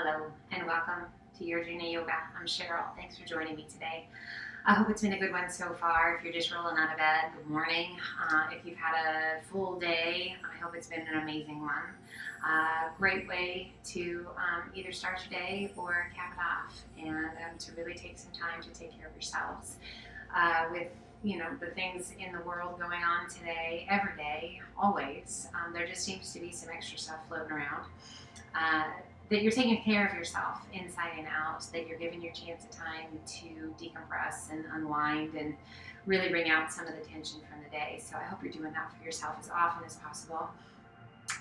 Hello and welcome to Your Journey Yoga. I'm Cheryl. Thanks for joining me today. I hope it's been a good one so far. If you're just rolling out of bed, good morning. If you've had a full day, I hope it's been an amazing one. Great way to either start your day or cap it off, and to really take some time to take care of yourselves. With the things in the world going on today, every day, always, there just seems to be some extra stuff floating around. That you're taking care of yourself inside and out, that you're giving your chance of time to decompress and unwind and really bring out some of the tension from the day. So I hope you're doing that for yourself as often as possible.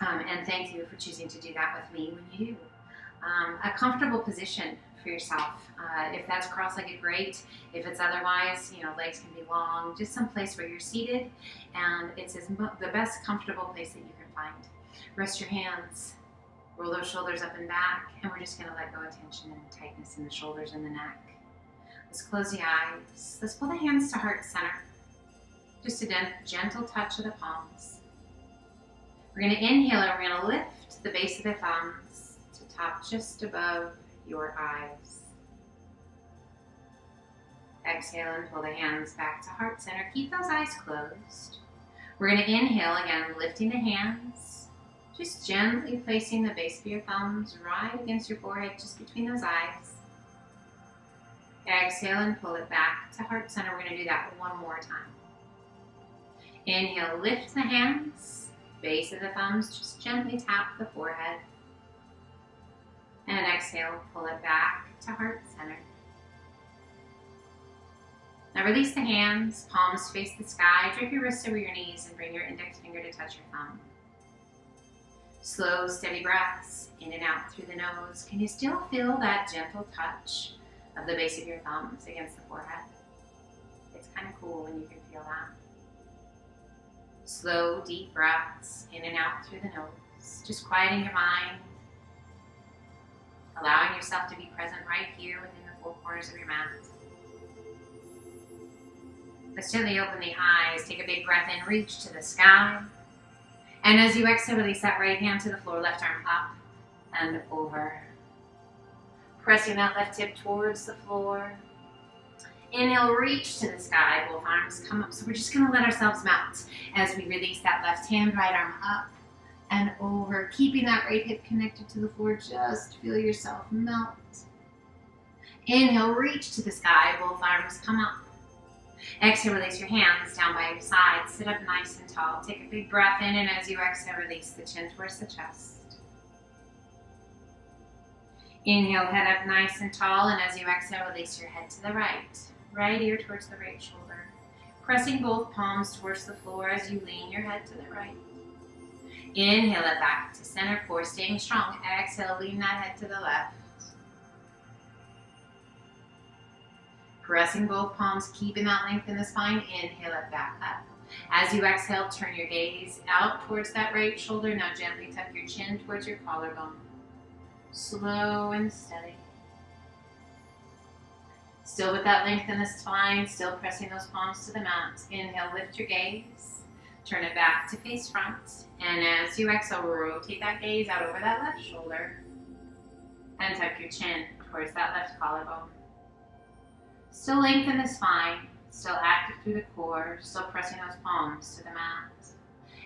And thank you for choosing to do that with me when you do. A comfortable position for yourself. If that's cross-legged, great. If it's otherwise, legs can be long. Just some place where you're seated, and it's the best comfortable place that you can find. Rest your hands. Roll those shoulders up and back, and we're just going to let go of tension and tightness in the shoulders and the neck. Let's close the eyes. Let's pull the hands to heart center. Just a gentle touch of the palms. We're going to inhale and we're going to lift the base of the thumbs to top just above your eyes. Exhale and pull the hands back to heart center. Keep those eyes closed. We're going to inhale again, lifting the hands. Just gently placing the base of your thumbs right against your forehead, just between those eyes. Exhale and pull it back to heart center. We're going to do that one more time. Inhale, lift the hands, base of the thumbs, just gently tap the forehead. And exhale, pull it back to heart center. Now release the hands, palms face the sky, drape your wrists over your knees, and bring your index finger to touch your thumb. Slow, steady breaths in and out through the nose. Can you still feel that gentle touch of the base of your thumbs against the forehead? It's kind of cool when you can feel that. Slow, deep breaths in and out through the nose. Just quieting your mind. Allowing yourself to be present right here within the four corners of your mat. Let's gently open the eyes. Take a big breath in, reach to the sky. And as you exhale, release that right hand to the floor, left arm up and over. Pressing that left hip towards the floor. Inhale, reach to the sky, both arms come up. So we're just gonna let ourselves melt as we release that left hand, right arm up and over. Keeping that right hip connected to the floor, just feel yourself melt. Inhale, reach to the sky, both arms come up. Exhale, release your hands down by your side. Sit up nice and tall. Take a big breath in, and as you exhale, release the chin towards the chest. Inhale, head up nice and tall, and as you exhale, release your head to the right. Right ear towards the right shoulder. Pressing both palms towards the floor as you lean your head to the right. Inhale it back to center core, staying strong. Exhale, lean that head to the left. Pressing both palms, keeping that length in the spine. Inhale it back up. As you exhale, turn your gaze out towards that right shoulder. Now gently tuck your chin towards your collarbone. Slow and steady. Still with that length in the spine, still pressing those palms to the mat. Inhale, lift your gaze. Turn it back to face front. And as you exhale, rotate that gaze out over that left shoulder. And tuck your chin towards that left collarbone. Still lengthen the spine, still active through the core, still pressing those palms to the mat.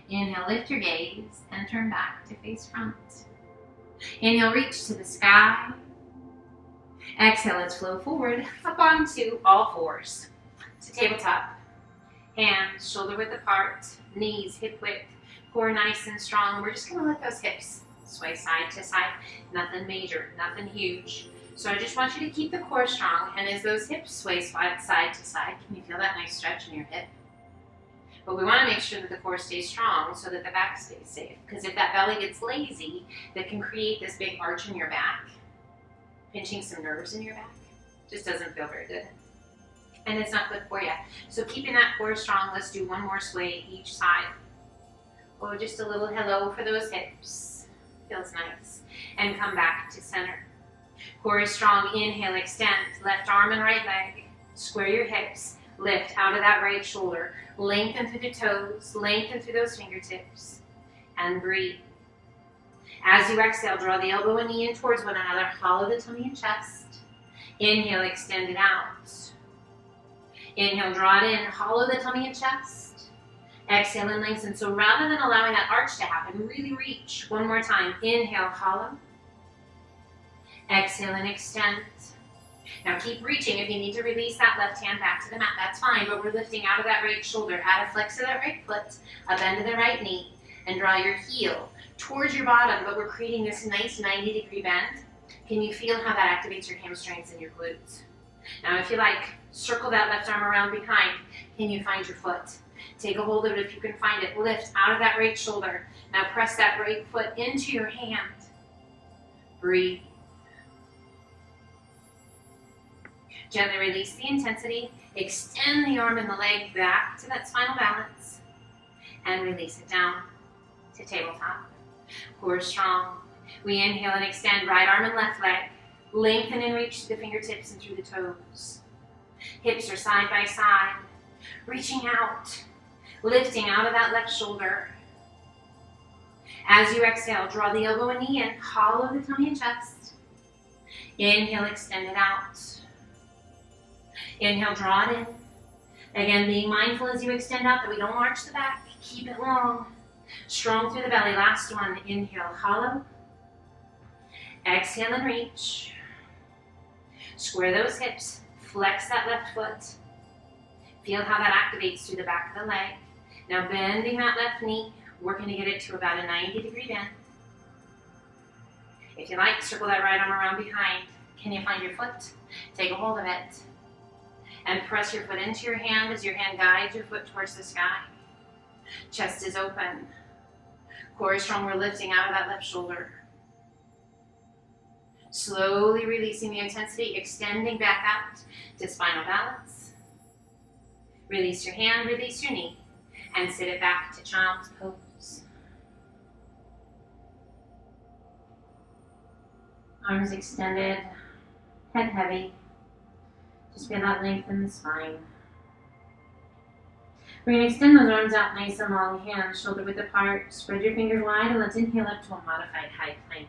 Inhale, lift your gaze and turn back to face front. Inhale, reach to the sky. Exhale, let's flow forward up onto all fours to tabletop. Hands shoulder width apart, knees hip width, core nice and strong. We're just going to let those hips sway side to side. Nothing major, nothing huge. So I just want you to keep the core strong, and as those hips sway side to side, can you feel that nice stretch in your hip? But we want to make sure that the core stays strong so that the back stays safe. Because if that belly gets lazy, that can create this big arch in your back, pinching some nerves in your back. Just doesn't feel very good. And it's not good for you. So keeping that core strong, let's do one more sway each side. Oh, just a little hello for those hips. Feels nice. And come back to center. Core is strong. Inhale, extend. Left arm and right leg. Square your hips. Lift out of that right shoulder. Lengthen through the toes. Lengthen through those fingertips. And breathe. As you exhale, draw the elbow and knee in towards one another. Hollow the tummy and chest. Inhale, extend it out. Inhale, draw it in. Hollow the tummy and chest. Exhale and lengthen. So rather than allowing that arch to happen, really reach. One more time. Inhale, hollow. Exhale and extend. Now keep reaching. If you need to release that left hand back to the mat, that's fine, but we're lifting out of that right shoulder. Add a flex of that right foot, a bend of the right knee, and draw your heel towards your bottom, but we're creating this nice 90-degree bend. Can you feel how that activates your hamstrings and your glutes? Now if you like, circle that left arm around behind. Can you find your foot? Take a hold of it if you can find it. Lift out of that right shoulder. Now press that right foot into your hand. Breathe. Gently release the intensity. Extend the arm and the leg back to that spinal balance. And release it down to tabletop. Core strong. We inhale and extend right arm and left leg. Lengthen and reach to the fingertips and through the toes. Hips are side by side. Reaching out. Lifting out of that left shoulder. As you exhale, draw the elbow and knee in. Hollow the tummy and chest. Inhale, extend it out. Inhale, draw it in. Again, being mindful as you extend out that we don't arch the back. Keep it long. Strong through the belly. Last one. Inhale, hollow. Exhale and reach. Square those hips. Flex that left foot. Feel how that activates through the back of the leg. Now bending that left knee. Working to get it to about a 90-degree bend. If you like, circle that right arm around behind. Can you find your foot? Take a hold of it. And press your foot into your hand as your hand guides your foot towards the sky. Chest is open. Core is strong. We're lifting out of that left shoulder. Slowly releasing the intensity, extending back out to spinal balance. Release your hand, release your knee, and sit it back to child's pose. Arms extended, head heavy. Just feel that length in the spine. We're going to extend those arms out nice and long, hands shoulder width apart. Spread your fingers wide and let's inhale up to a modified high plank.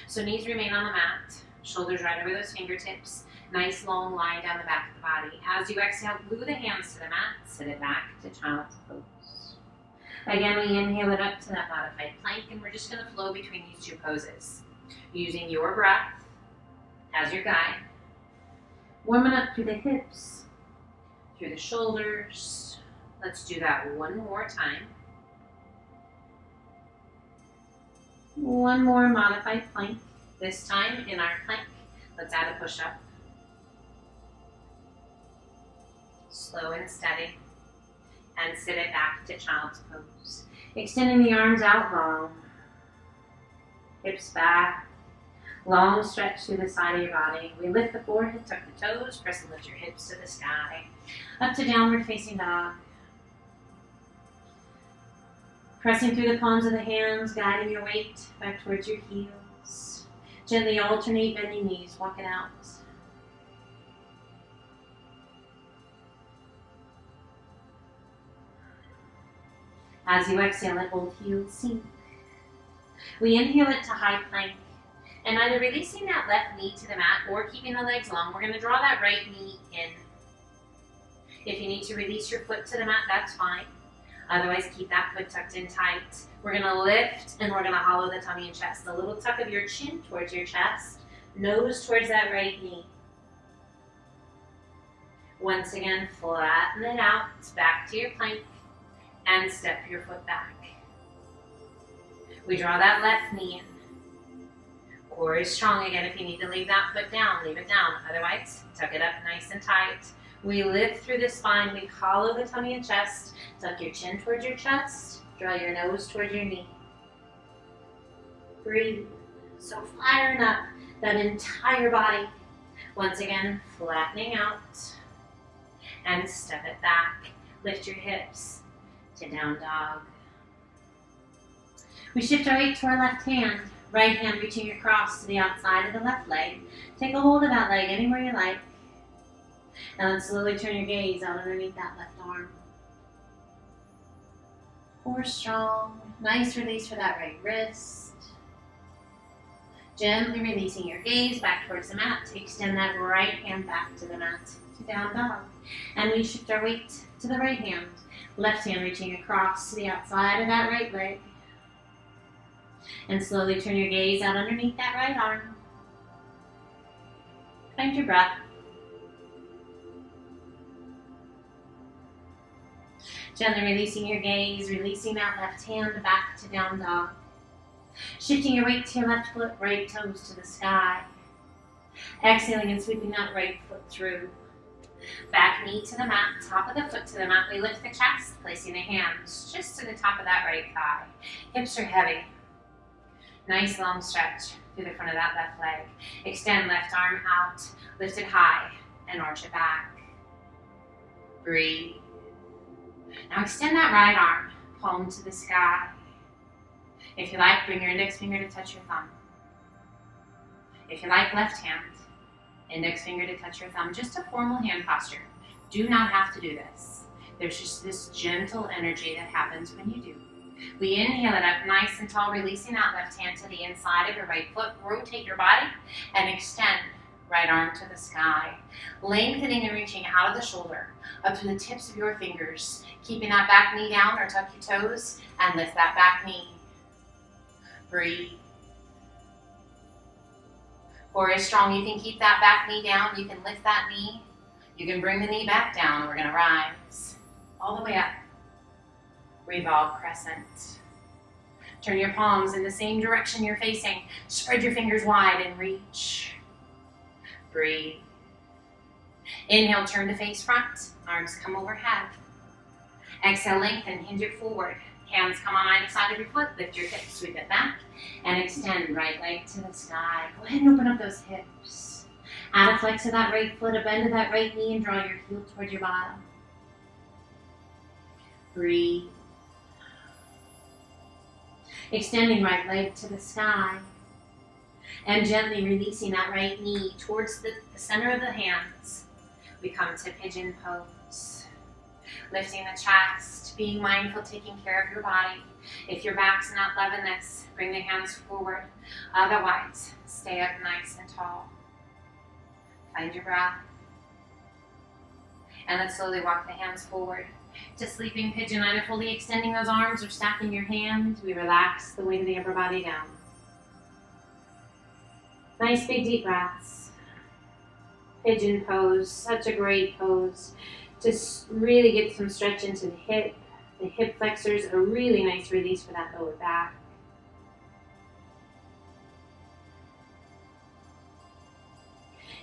So knees remain on the mat, shoulders right over those fingertips. Nice long line down the back of the body. As you exhale, glue the hands to the mat, sit it back to child's pose. Again, we inhale it up to that modified plank and we're just going to flow between these two poses. Using your breath as your guide. Warming up through the hips, through the shoulders. Let's do that one more time. One more modified plank. This time in our plank, let's add a push-up. Slow and steady. And sit it back to child's pose. Extending the arms out long. Hips back. Long stretch through the side of your body. We lift the forehead, tuck the toes, press and lift your hips to the sky. Up to downward facing dog. Pressing through the palms of the hands, guiding your weight back towards your heels. Gently alternate bending knees, walk it out. As you exhale, let both heels sink. We inhale it to high plank. And either releasing that left knee to the mat or keeping the legs long, we're going to draw that right knee in. If you need to release your foot to the mat, that's fine. Otherwise, keep that foot tucked in tight. We're going to lift and we're going to hollow the tummy and chest. A little tuck of your chin towards your chest, nose towards that right knee. Once again, flatten it out, back to your plank, and step your foot back. We draw that left knee in. Core is strong again. If you need to leave that foot down, leave it down. Otherwise, tuck it up nice and tight. We lift through the spine. We hollow the tummy and chest. Tuck your chin towards your chest. Draw your nose towards your knee. Breathe. So firing up that entire body. Once again, flattening out. And step it back. Lift your hips to down dog. We shift our weight to our left hand. Right hand reaching across to the outside of the left leg. Take a hold of that leg anywhere you like. And then slowly turn your gaze out underneath that left arm. Core strong. Nice release for that right wrist. Gently releasing your gaze back towards the mat. Extend that right hand back to the mat, to down dog. And we shift our weight to the right hand. Left hand reaching across to the outside of that right leg. And slowly turn your gaze out underneath that right arm. Find your breath. Gently releasing your gaze, releasing that left hand back to down dog. Shifting your weight to your left foot, right toes to the sky. Exhaling and sweeping that right foot through. Back knee to the mat, top of the foot to the mat. We lift the chest, placing the hands just to the top of that right thigh. Hips are heavy. Nice long stretch through the front of that left leg. Extend left arm out, lift it high, and arch it back. Breathe. Now extend that right arm, palm to the sky. If you like, bring your index finger to touch your thumb. If you like, left hand, index finger to touch your thumb. Just a formal hand posture. Do not have to do this. There's just this gentle energy that happens when you do. We inhale it up nice and tall, releasing that left hand to the inside of your right foot. Rotate your body and extend right arm to the sky. Lengthening and reaching out of the shoulder, up to the tips of your fingers. Keeping that back knee down or tuck your toes and lift that back knee. Breathe. Core is strong. You can keep that back knee down. You can lift that knee. You can bring the knee back down. We're going to rise all the way up. Revolve Crescent. Turn your palms in the same direction you're facing. Spread your fingers wide and reach. Breathe. Inhale, turn to face front. Arms come overhead. Exhale, lengthen, hinge it forward. Hands come on either side of your foot. Lift your hips, sweep it back, and extend right leg to the sky. Go ahead and open up those hips. Add a flex of that right foot, a bend of that right knee, and draw your heel toward your bottom. Breathe. Extending right leg to the sky. And gently releasing that right knee towards the center of the hands. We come to Pigeon Pose. Lifting the chest, being mindful, taking care of your body. If your back's not loving this, bring the hands forward. Otherwise, stay up nice and tall. Find your breath. And let's slowly walk the hands forward to sleeping pigeon, either fully extending those arms or stacking your hands. We relax the weight of the upper body down. Nice big deep breaths. Pigeon pose, such a great pose. Just really get some stretch into the hip flexors, a really nice release for that lower back.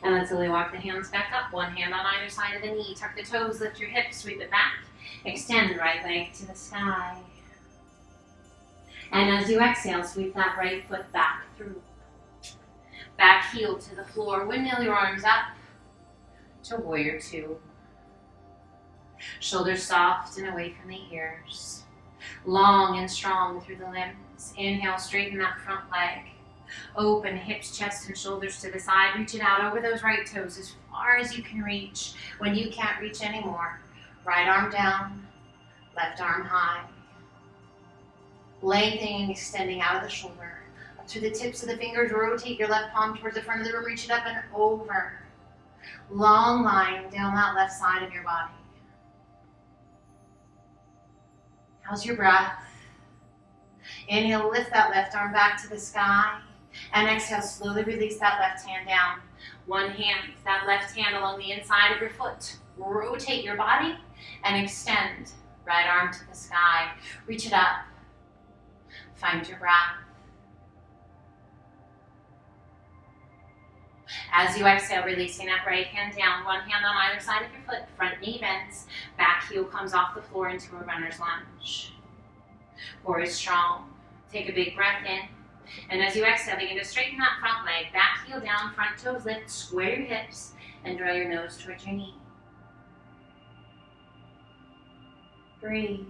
And let's slowly walk the hands back up, one hand on either side of the knee. Tuck the toes, lift your hips, sweep it back. Extend right leg to the sky. And as you exhale, sweep that right foot back through. Back heel to the floor, windmill your arms up to warrior two. Shoulders soft and away from the ears. Long and strong through the limbs. Inhale, straighten that front leg. Open hips, chest, and shoulders to the side. Reach it out over those right toes as far as you can reach. When you can't reach anymore, right arm down, left arm high. Lengthening and extending out of the shoulder. Up to the tips of the fingers, rotate your left palm towards the front of the room. Reach it up and over. Long line down that left side of your body. How's your breath? Inhale, lift that left arm back to the sky. And exhale, slowly release that left hand down. One hand, that left hand along the inside of your foot. Rotate your body and extend. Right arm to the sky. Reach it up. Find your breath. As you exhale, releasing that right hand down. One hand on either side of your foot. Front knee bends. Back heel comes off the floor into a runner's lunge. Core is strong. Take a big breath in. And as you exhale, begin to straighten that front leg. Back heel down, front toes lift. Square your hips and draw your nose towards your knee. Breathe.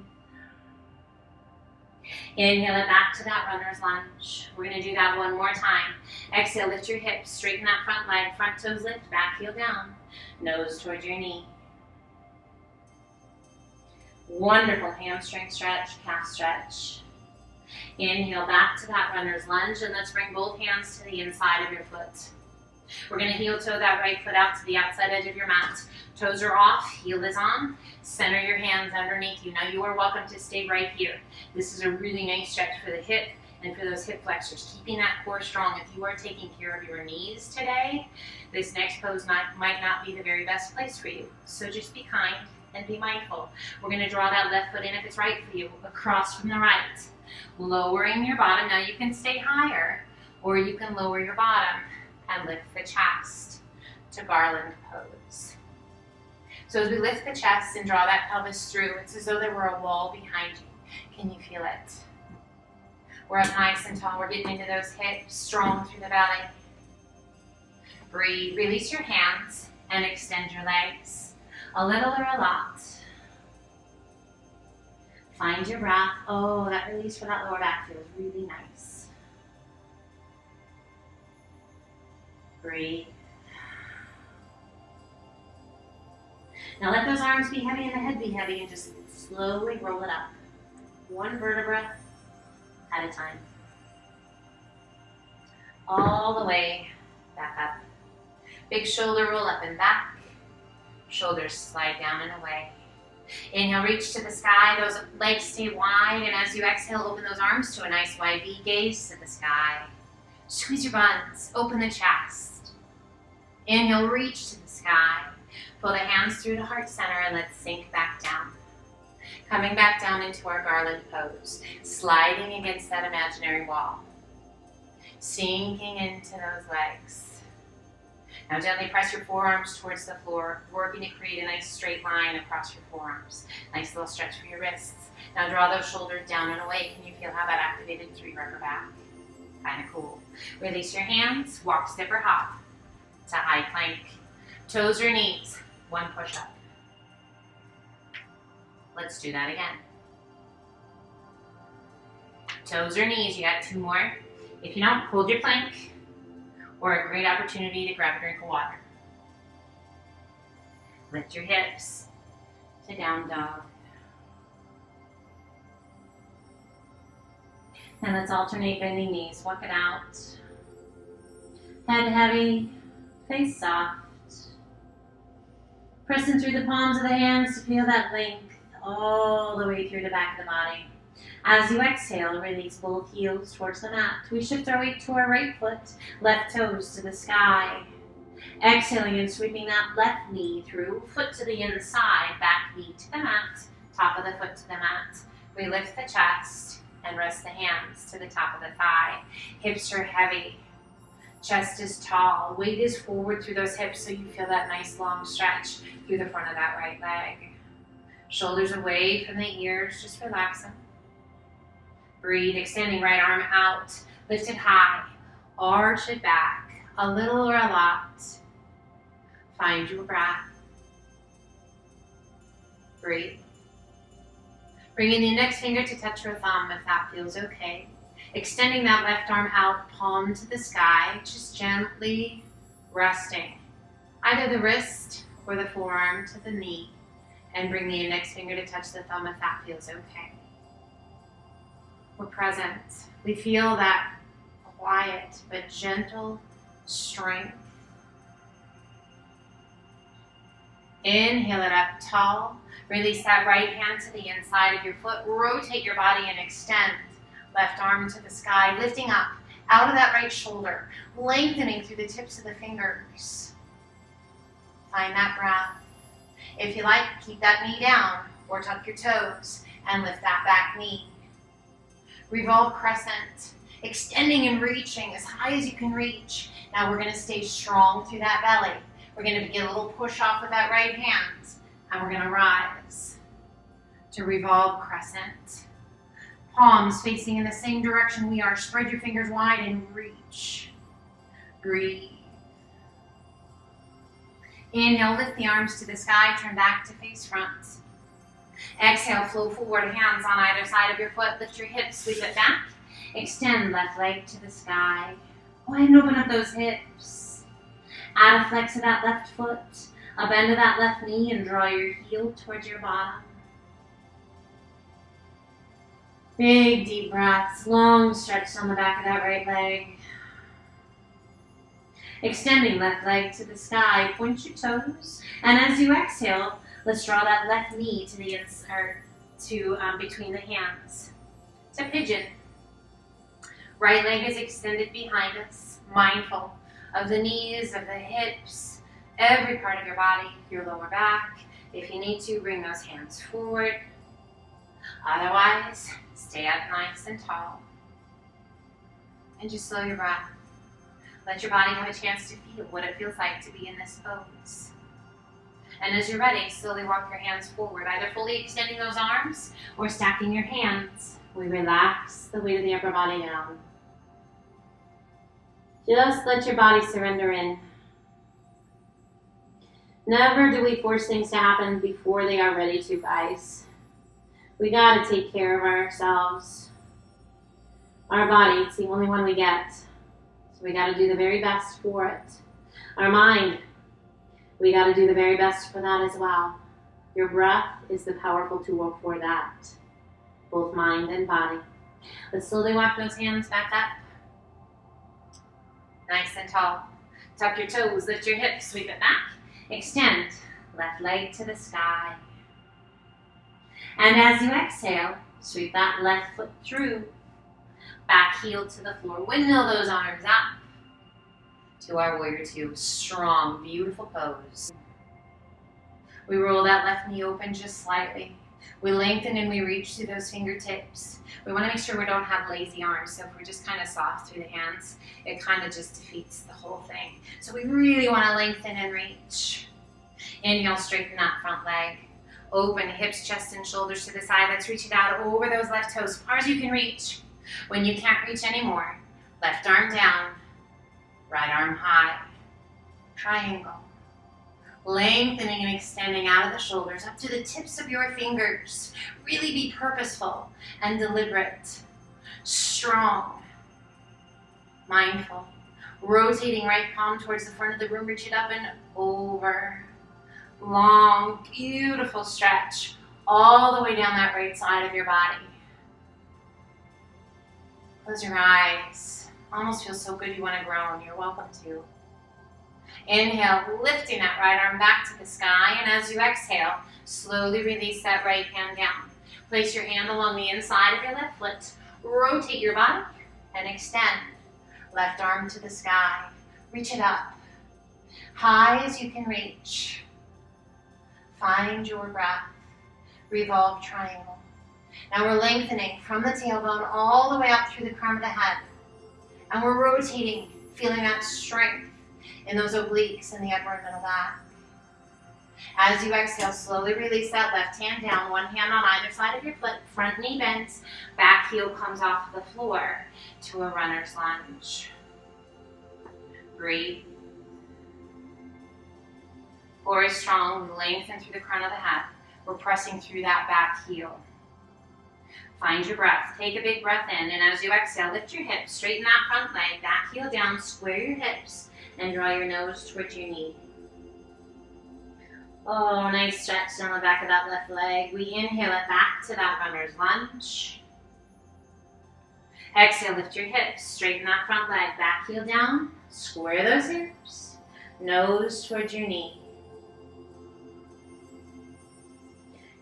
Inhale it back to that runner's lunge. We're going to do that one more time. Exhale, lift your hips, straighten that front leg, front toes lift, back heel down, nose towards your knee. Wonderful hamstring stretch, calf stretch. Inhale back to that runner's lunge, and let's bring both hands to the inside of your foot. We're going to heel toe that right foot out to the outside edge of your mat. Toes are off, heel is on. Center your hands underneath you. Now you are welcome to stay right here. This is a really nice stretch for the hip and for those hip flexors, keeping that core strong. If you are taking care of your knees today, this next pose might not be the very best place for you. So just be kind and be mindful. We're going to draw that left foot in if it's right for you, across from the right. Lowering your bottom. Now you can stay higher, or you can lower your bottom and lift the chest to garland pose. So as we lift the chest and draw that pelvis through, it's as though there were a wall behind you. Can you feel it? We're up nice and tall. We're getting into those hips, strong through the belly. Breathe. Release your hands and extend your legs. A little or a lot. Find your breath. Oh, that release for that lower back feels really nice. Breathe. Now let those arms be heavy and the head be heavy, and just slowly roll it up. One vertebra at a time. All the way back up. Big shoulder roll up and back. Shoulders slide down and away. Inhale, reach to the sky. Those legs stay wide, and as you exhale, open those arms to a nice wide V, gaze to the sky. Squeeze your buns, open the chest. Inhale, reach to the sky. Pull the hands through to heart center, and let's sink back down. Coming back down into our garland pose, sliding against that imaginary wall. Sinking into those legs. Now gently press your forearms towards the floor, working to create a nice straight line across your forearms. Nice little stretch for your wrists. Now draw those shoulders down and away. Can you feel how that activated through your upper back? Kind of cool. Release your hands, walk, step, or hop to high plank. Toes or knees, one push up. Let's do that again. Toes or knees, you got 2 more. If you don't, hold your plank, or a great opportunity to grab a drink of water. Lift your hips to down dog. And let's alternate bending knees. Walk it out. Head heavy, face soft. Pressing through the palms of the hands to feel that length all the way through the back of the body. As you exhale, release both heels towards the mat. We shift our weight to our right foot, left toes to the sky. Exhaling and sweeping that left knee through, foot to the inside, back knee to the mat, top of the foot to the mat. We lift the chest and rest the hands to the top of the thigh. Hips are heavy. Chest is tall. Weight is forward through those hips so you feel that nice long stretch through the front of that right leg. Shoulders away from the ears, just relaxing. Breathe, extending right arm out, lift it high, arch it back, a little or a lot. Find your breath. Breathe. Bringing the index finger to touch your thumb if that feels okay. Extending that left arm out, palm to the sky, just gently resting. Either the wrist or the forearm to the knee, and bring the index finger to touch the thumb if that feels okay. We're present. We feel that quiet but gentle strength. Inhale it up tall. Release that right hand to the inside of your foot. Rotate your body and extend. Left arm to the sky, lifting up out of that right shoulder, lengthening through the tips of the fingers. Find that breath. If you like, keep that knee down or tuck your toes and lift that back knee. Revolve Crescent, extending and reaching as high as you can reach. Now we're going to stay strong through that belly. We're going to get a little push off with that right hand, and we're going to rise to Revolve Crescent. Palms facing in the same direction we are. Spread your fingers wide and reach. Breathe. Inhale, lift the arms to the sky, turn back to face front. Exhale, flow forward, hands on either side of your foot. Lift your hips, sweep it back. Extend left leg to the sky. Go ahead and open up those hips. Add a flex of that left foot, a bend of that left knee, and draw your heel towards your bottom. Big deep breaths, long stretch on the back of that right leg. Extending left leg to the sky, point your toes. And as you exhale, let's draw that left knee to the inside, between the hands. To pigeon. Right leg is extended behind us, mindful of the knees, of the hips, every part of your body, your lower back. If you need to, bring those hands forward. Otherwise, stay up nice and tall. And just slow your breath. Let your body have a chance to feel what it feels like to be in this pose. And as you're ready, slowly walk your hands forward, either fully extending those arms or stacking your hands. We relax the weight of the upper body down. Just let your body surrender in. Never do we force things to happen before they are ready to, guys. We gotta take care of ourselves. Our body, it's the only one we get. So we gotta do the very best for it. Our mind, we gotta do the very best for that as well. Your breath is the powerful tool for that. Both mind and body. Let's slowly walk those hands back up. Nice and tall. Tuck your toes, lift your hips, sweep it back. Extend, left leg to the sky. And as you exhale, sweep that left foot through. Back heel to the floor. Windmill those arms up to our warrior two. Strong, beautiful pose. We roll that left knee open just slightly. We lengthen and we reach through those fingertips. We want to make sure we don't have lazy arms. So if we're just kind of soft through the hands, it kind of just defeats the whole thing. So we really want to lengthen and reach. Inhale, straighten that front leg. Open hips, chest, and shoulders to the side. Let's reach it out over those left toes as far as you can reach. When you can't reach anymore, left arm down, right arm high. Triangle. Lengthening and extending out of the shoulders up to the tips of your fingers. Really be purposeful and deliberate. Strong. Mindful. Rotating right palm towards the front of the room. Reach it up and over. Long, beautiful stretch all the way down that right side of your body. Close your eyes. Almost feels so good you want to groan. You're welcome to. Inhale, lifting that right arm back to the sky, and as you exhale, slowly release that right hand down. Place your hand along the inside of your left foot. Rotate your body and extend. Left arm to the sky. Reach it up. High as you can reach. Find your breath. Revolve triangle. Now we're lengthening from the tailbone all the way up through the crown of the head. And we're rotating, feeling that strength in those obliques in the upper and middle back. As you exhale, slowly release that left hand down, one hand on either side of your foot, front knee bends, back heel comes off the floor to a runner's lunge. Breathe. Core is strong, lengthen through the crown of the head. We're pressing through that back heel. Find your breath. Take a big breath in, and as you exhale, lift your hips, straighten that front leg, back heel down, square your hips, and draw your nose towards your knee. Oh, nice stretch down the back of that left leg. We inhale it back to that runner's lunge. Exhale, lift your hips, straighten that front leg, back heel down, square those hips, nose towards your knee.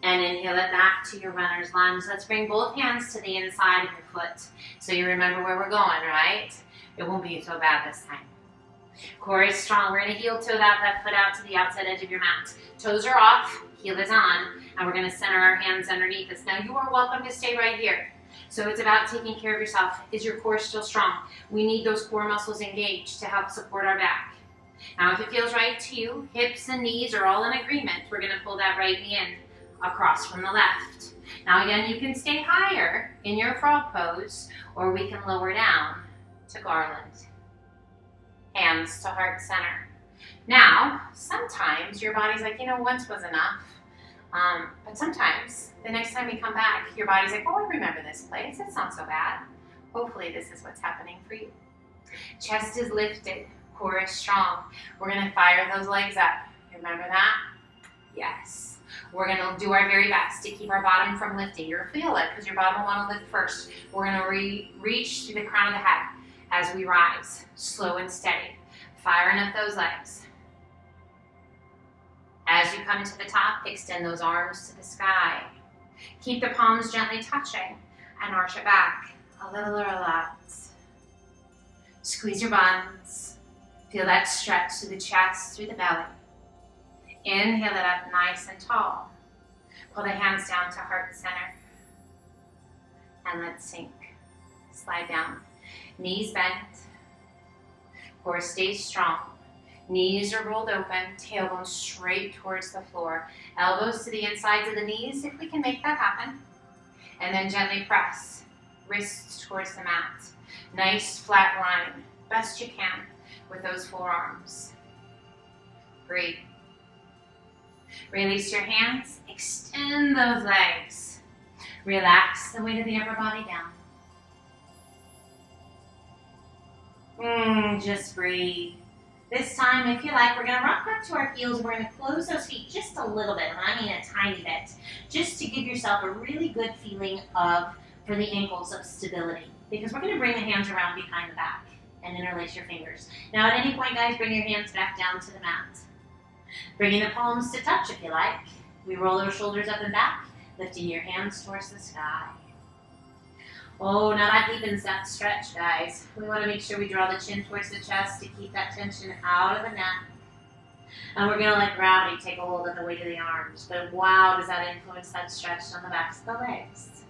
And inhale it back to your runner's lunge. Let's bring both hands to the inside of your foot so you remember where we're going, right? It won't be so bad this time. Core is strong. We're going to heel toe that left foot out to the outside edge of your mat. Toes are off, heel is on, and we're going to center our hands underneath us. Now you are welcome to stay right here. So it's about taking care of yourself. Is your core still strong? We need those core muscles engaged to help support our back. Now if it feels right to you, hips and knees are all in agreement. We're going to pull that right knee in across from the left. Now again, you can stay higher in your frog pose, or we can lower down to garland. Hands to heart center. Now, sometimes your body's like, once was enough. But sometimes, the next time you come back, your body's like, oh, I remember this place. It's not so bad. Hopefully this is what's happening for you. Chest is lifted. Core is strong. We're going to fire those legs up. Remember that? Yes. We're going to do our very best to keep our bottom from lifting. You'll feel it because your bottom will want to lift first. We're going to reach through the crown of the head as we rise, slow and steady, firing up those legs. As you come to the top, extend those arms to the sky. Keep the palms gently touching and arch it back a little or a lot. Squeeze your buns. Feel that stretch through the chest, through the belly. Inhale it up nice and tall. Pull the hands down to heart center. And let's sink. Slide down. Knees bent. Core stays strong. Knees are rolled open. Tailbone straight towards the floor. Elbows to the insides of the knees if we can make that happen. And then gently press. Wrists towards the mat. Nice flat line. Best you can with those forearms. Breathe. Release your hands, extend those legs. Relax the weight of the upper body down. Just breathe. This time, if you like, we're going to rock back to our heels. We're going to close those feet just a little bit, and I mean a tiny bit, just to give yourself a really good feeling for the ankles of stability. Because we're going to bring the hands around behind the back and interlace your fingers. Now, at any point, guys, bring your hands back down to the mat. Bringing the palms to touch if you like. We roll our shoulders up and back, lifting your hands towards the sky. Oh, now that deepens that stretch, guys. We want to make sure we draw the chin towards the chest to keep that tension out of the neck. And we're going to let gravity take a hold of the weight of the arms. But wow, does that influence that stretch on the backs of the legs.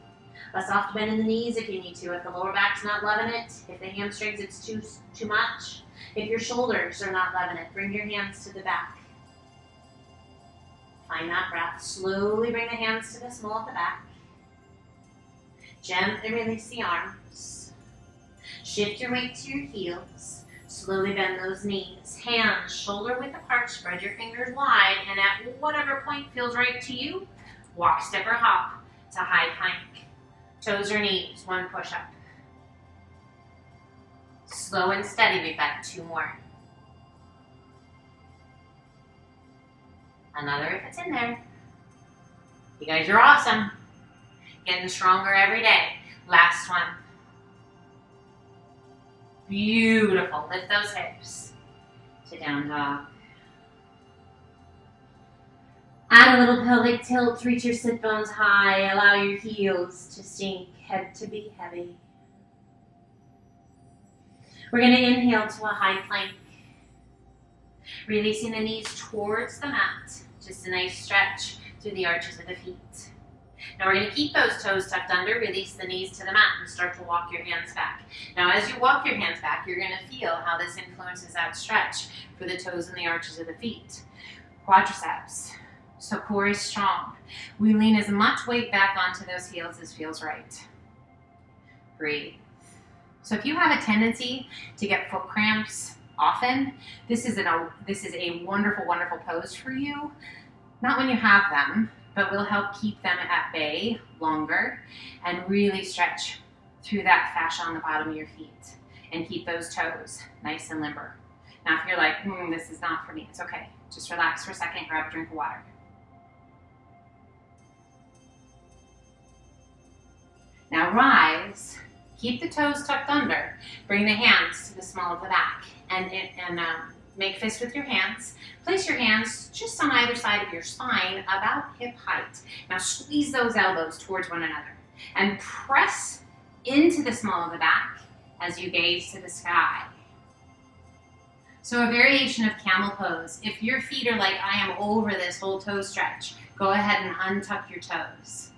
A soft bend in the knees if you need to. If the lower back's not loving it, if the hamstrings it's too much, if your shoulders are not loving it, bring your hands to the back. Find that breath. Slowly bring the hands to the small of the back. Gently release the arms. Shift your weight to your heels. Slowly bend those knees. Hands shoulder width apart. Spread your fingers wide. And at whatever point feels right to you, walk, step, or hop to high plank. Toes or knees. One push up. Slow and steady. We've got 2 more. Another if it's in there. You guys are awesome. Getting stronger every day. Last one. Beautiful. Lift those hips to down dog. Add a little pelvic tilt. Reach your sit bones high. Allow your heels to sink. Head to be heavy. We're going to inhale to a high plank. Releasing the knees towards the mat. Just a nice stretch through the arches of the feet. Now we're going to keep those toes tucked under, release the knees to the mat, and start to walk your hands back. Now as you walk your hands back, you're going to feel how this influences that stretch for the toes and the arches of the feet. Quadriceps. So core is strong. We lean as much weight back onto those heels as feels right. Breathe. So if you have a tendency to get foot cramps often, this is a wonderful, wonderful pose for you. Not when you have them, but will help keep them at bay longer and really stretch through that fascia on the bottom of your feet and keep those toes nice and limber. Now if you're like, this is not for me, it's okay. Just relax for a second, grab a drink of water. Now rise, keep the toes tucked under, bring the hands to the small of the back and make fists with your hands. Place your hands just on either side of your spine, about hip height. Now squeeze those elbows towards one another and press into the small of the back as you gaze to the sky. So a variation of camel pose. If your feet are like, I am over this whole toe stretch, go ahead and untuck your toes.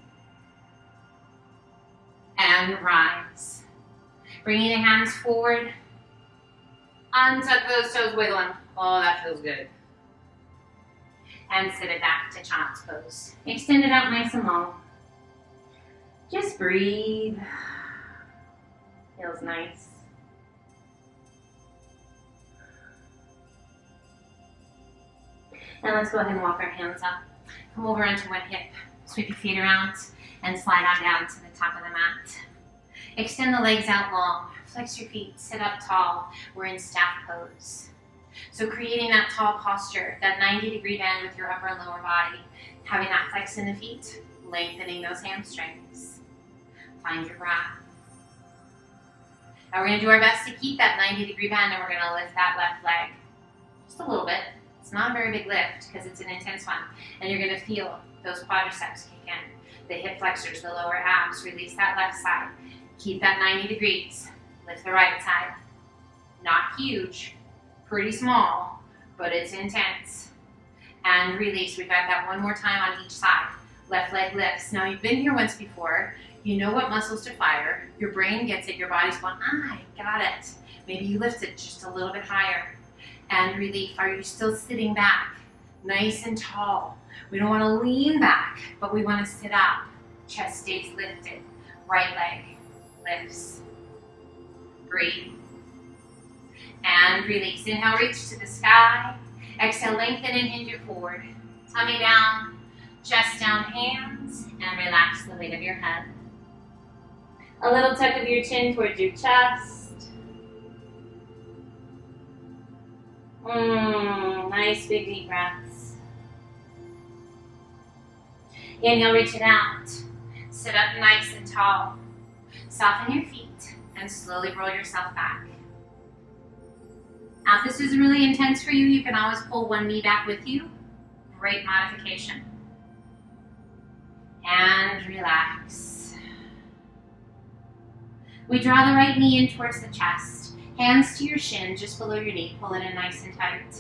And rise. Bringing the hands forward. Untuck those toes, wiggle them. Oh, that feels good. And sit it back to child's pose. Extend it out nice and long. Just breathe. Feels nice. And let's go ahead and walk our hands up. Come over onto one hip. Sweep your feet around and slide on down to the top of the mat. Extend the legs out long. Flex your feet. Sit up tall. We're in staff pose. So creating that tall posture, that 90-degree bend with your upper and lower body, having that flex in the feet, lengthening those hamstrings. Find your breath. Now we're going to do our best to keep that 90-degree bend, and we're going to lift that left leg just a little bit. It's not a very big lift because it's an intense one. And you're going to feel those quadriceps kick in, the hip flexors, the lower abs. Release that left side. Keep that 90 degrees. Lift the right side. Not huge, pretty small, but it's intense. And release. We've got that one more time on each side. Left leg lifts. Now you've been here once before. You know what muscles to fire. Your brain gets it. Your body's going, I got it. Maybe you lift it just a little bit higher. And relief. Are you still sitting back? Nice and tall. We don't want to lean back, but we want to sit up. Chest stays lifted. Right leg lifts. Breathe. And release. Inhale, reach to the sky. Exhale, lengthen and hinge it forward. Tummy down, chest down, hands, and relax the weight of your head. A little tuck of your chin towards your chest. Nice big deep breaths. Inhale, reach it out. Sit up nice and tall. Soften your feet and slowly roll yourself back. Now if this is really intense for you, you can always pull one knee back with you. Great modification. And relax. We draw the right knee in towards the chest. Hands to your shin, just below your knee. Pull it in nice and tight.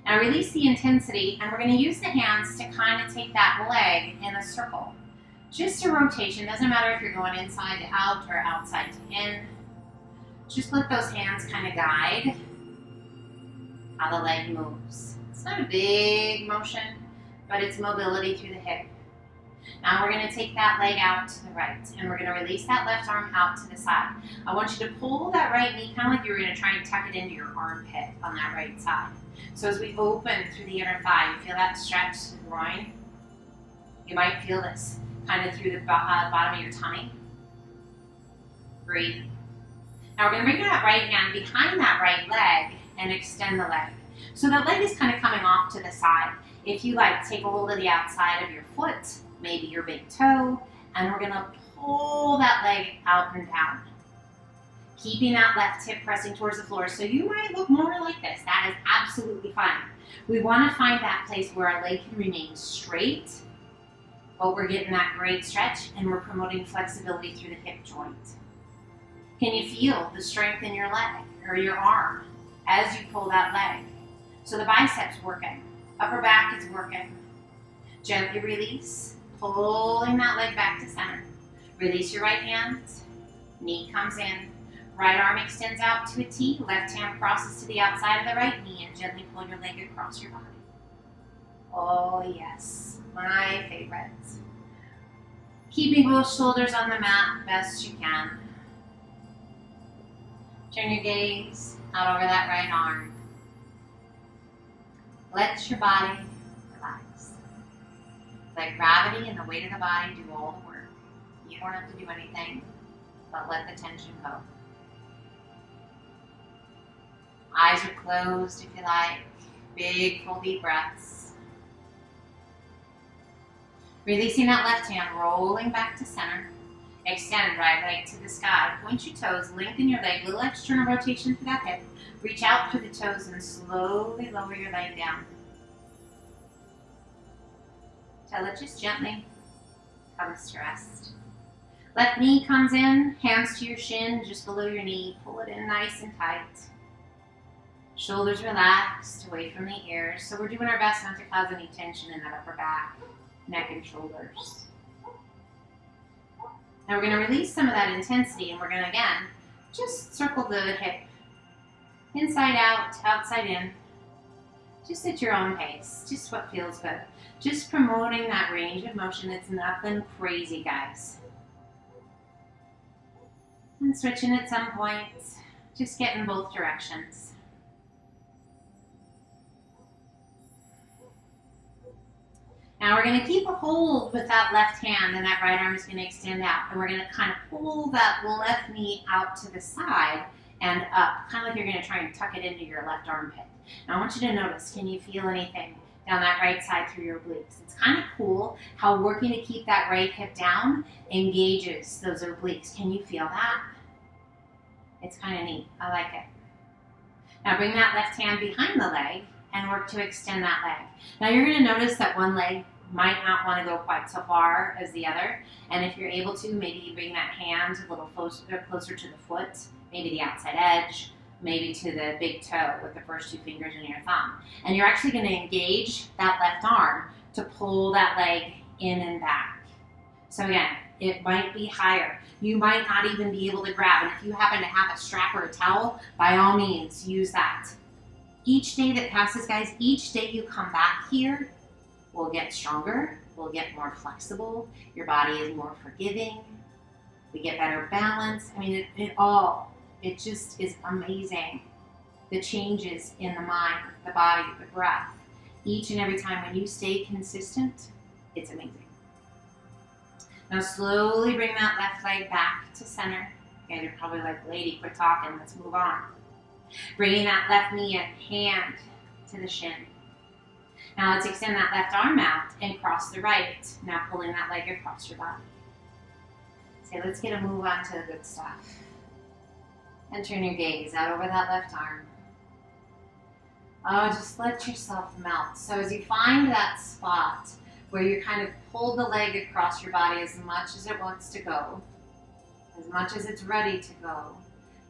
Now release the intensity, and we're going to use the hands to kind of take that leg in a circle. Just a rotation. Doesn't matter if you're going inside to out or outside to in. Just let those hands kind of guide how the leg moves. It's not a big motion, but it's mobility through the hip. Now we're going to take that leg out to the right, and we're going to release that left arm out to the side. I want you to pull that right knee, kind of like you're going to try and tuck it into your armpit on that right side. So as we open through the inner thigh, you feel that stretch to the groin. You might feel this kind of through the bottom of your tummy. Breathe. Now we're going to bring that right hand behind that right leg and extend the leg. So that leg is kind of coming off to the side. If you like, take a hold of the outside of your foot, maybe your big toe, and we're going to pull that leg out and down. Keeping that left hip pressing towards the floor. So you might look more like this. That is absolutely fine. We want to find that place where our leg can remain straight, but we're getting that great stretch and we're promoting flexibility through the hip joint. Can you feel the strength in your leg or your arm as you pull that leg? So the biceps working, upper back is working. Gently release, pulling that leg back to center. Release your right hand, knee comes in. Right arm extends out to a T, left hand crosses to the outside of the right knee, and gently pull your leg across your body. Oh yes, my favorite. Keeping both shoulders on the mat best you can. Turn your gaze out over that right arm. Let your body relax. Let gravity and the weight of the body do all the work. You don't have to do anything, but let the tension go. Eyes are closed if you like. Big, full, deep breaths. Releasing that left hand, rolling back to center. Extend right leg to the sky. Point your toes, lengthen your leg. Little external rotation to that hip. Reach out through the toes and slowly lower your leg down. Till it just gently comes to rest. Left knee comes in, hands to your shin, just below your knee. Pull it in nice and tight. Shoulders relaxed, away from the ears. So we're doing our best not to cause any tension in that upper back, neck, and shoulders. Now we're going to release some of that intensity, and we're going to, again, just circle the hip. Inside out, outside in. Just at your own pace. Just what feels good. Just promoting that range of motion. It's nothing crazy, guys. And switching at some point. Just get in both directions. Now we're going to keep a hold with that left hand, and that right arm is going to extend out. And we're going to kind of pull that left knee out to the side and up, kind of like you're going to try and tuck it into your left armpit. Now I want you to notice, can you feel anything down that right side through your obliques? It's kind of cool how working to keep that right hip down engages those obliques. Can you feel that? It's kind of neat. I like it. Now bring that left hand behind the leg and work to extend that leg. Now you're going to notice that one leg might not want to go quite so far as the other. And if you're able to, maybe you bring that hand a little closer to the foot, maybe the outside edge, maybe to the big toe with the first two fingers and your thumb. And you're actually going to engage that left arm to pull that leg in and back. So again, it might be higher. You might not even be able to grab. And if you happen to have a strap or a towel, by all means, use that. Each day that passes, guys, each day you come back here, we'll get stronger, we'll get more flexible, your body is more forgiving, we get better balance. I mean, it just is amazing. The changes in the mind, the body, the breath. Each and every time when you stay consistent, it's amazing. Now slowly bring that left leg back to center. You guys are probably like, lady, quit talking, let's move on. Bringing that left knee and hand to the shin. Now let's extend that left arm out and cross the right. Now pulling that leg across your body. So let's get a move on to the good stuff. And turn your gaze out over that left arm. Oh, just let yourself melt. So as you find that spot where you kind of pull the leg across your body as much as it wants to go, as much as it's ready to go,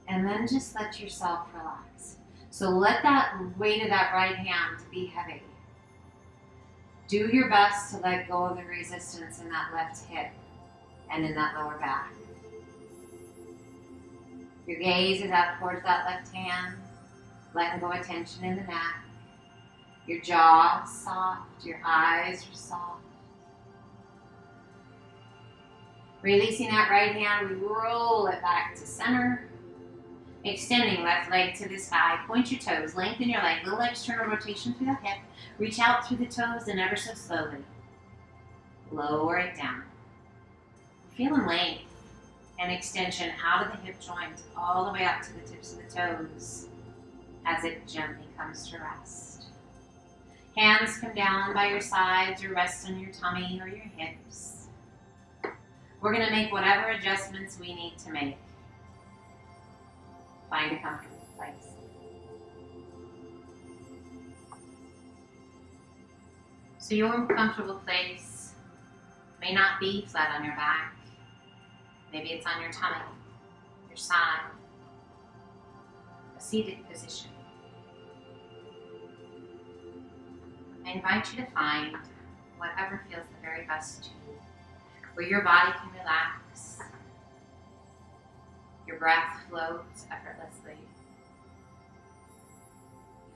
and then just let yourself relax. So let that weight of that right hand be heavy. Do your best to let go of the resistance in that left hip and in that lower back. Your gaze is out towards that left hand, letting go of tension in the neck. Your jaw is soft, your eyes are soft. Releasing that right hand, we roll it back to center. Extending left leg to the sky, point your toes, lengthen your leg, little external rotation through the hip, reach out through the toes and ever so slowly lower it down. Feeling length and extension out of the hip joint all the way up to the tips of the toes as it gently comes to rest. Hands come down by your sides or rest on your tummy or your hips. We're going to make whatever adjustments we need to make. Find a comfortable place. So your comfortable place may not be flat on your back. Maybe it's on your tummy, your side, a seated position. I invite you to find whatever feels the very best to you, where your body can relax. Your breath flows effortlessly.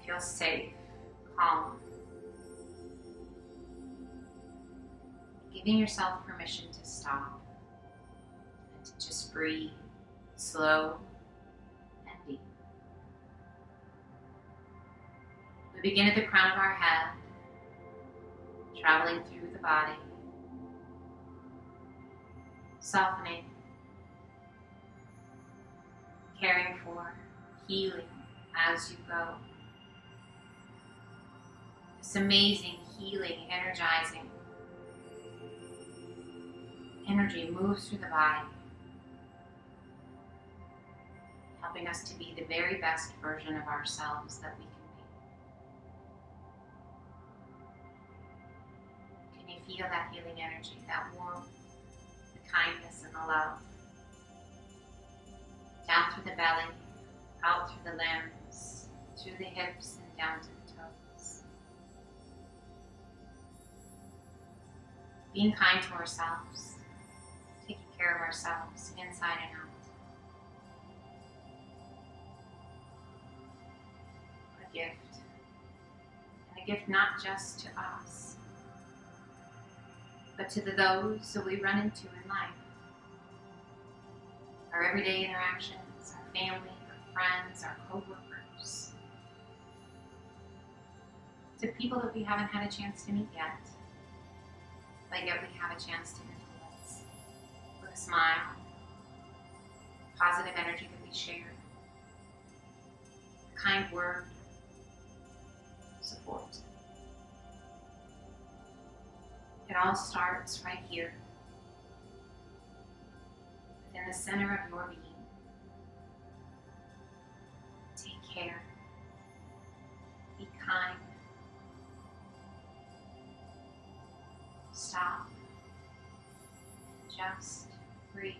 You feel safe, calm. Giving yourself permission to stop and to just breathe slow and deep. We begin at the crown of our head, traveling through the body, softening, caring for, healing as you go. This amazing, healing, energizing energy moves through the body, helping us to be the very best version of ourselves that we can be. Can you feel that healing energy, that warmth, the kindness and the love? Down through the belly, out through the limbs, through the hips and down to the toes. Being kind to ourselves, taking care of ourselves inside and out. A gift. And a gift not just to us, but to those that we run into in life. Our everyday interactions, our family, our friends, our co-workers, to people that we haven't had a chance to meet yet. like that we have a chance to influence with a smile, positive energy that we share, kind word, support. It all starts right here, within the center of your being. Take care. Be kind. Stop. Just breathe.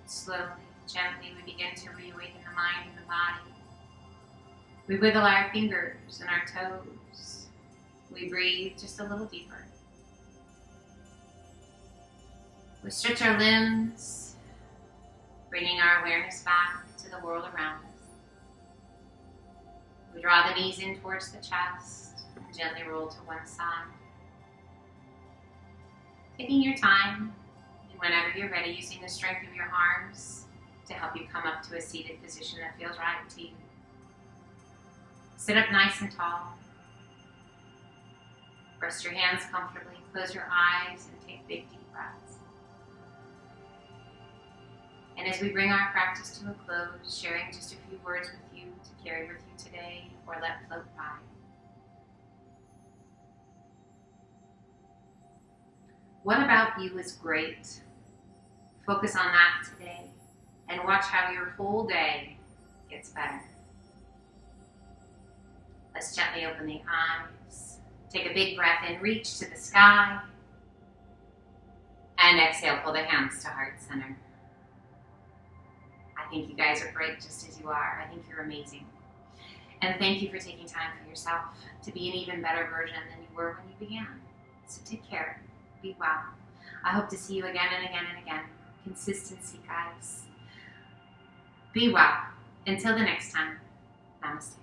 Slowly, gently, we begin to reawaken the mind and the body. We wiggle our fingers and our toes. We breathe just a little deeper. We stretch our limbs, bringing our awareness back to the world around us. We draw the knees in towards the chest and gently roll to one side. Taking your time, and whenever you're ready, using the strength of your arms to help you come up to a seated position that feels right to you. Sit up nice and tall. Rest your hands comfortably, close your eyes, and take big deep breaths. And as we bring our practice to a close, sharing just a few words with you to carry with you today or let float by. What about you is great? Focus on that today and watch how your whole day gets better. Let's gently open the eyes. Take a big breath in, reach to the sky. And exhale, pull the hands to heart center. I think you guys are great just as you are. I think you're amazing. And thank you for taking time for yourself to be an even better version than you were when you began. So take care. Be well. I hope to see you again and again and again. Consistency, guys. Be well. Until the next time, namaste.